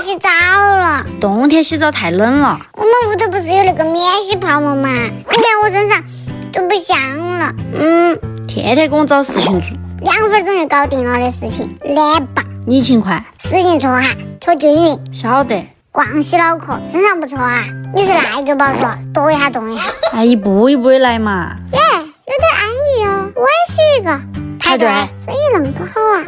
洗澡了。冬天洗澡太冷了。我们屋头不是有那个免洗泡沫吗？你看我身上都不香了。天天给我找事情做，2分钟就搞定了的事情，来吧。你勤快。使劲搓哈，搓均匀。晓得。光洗脑壳，身上不搓啊？你是哪一个宝说？跺一下动一下。哎，一步一步的来嘛。耶，有点安逸哦。我也洗一个。排队。生意那么好啊。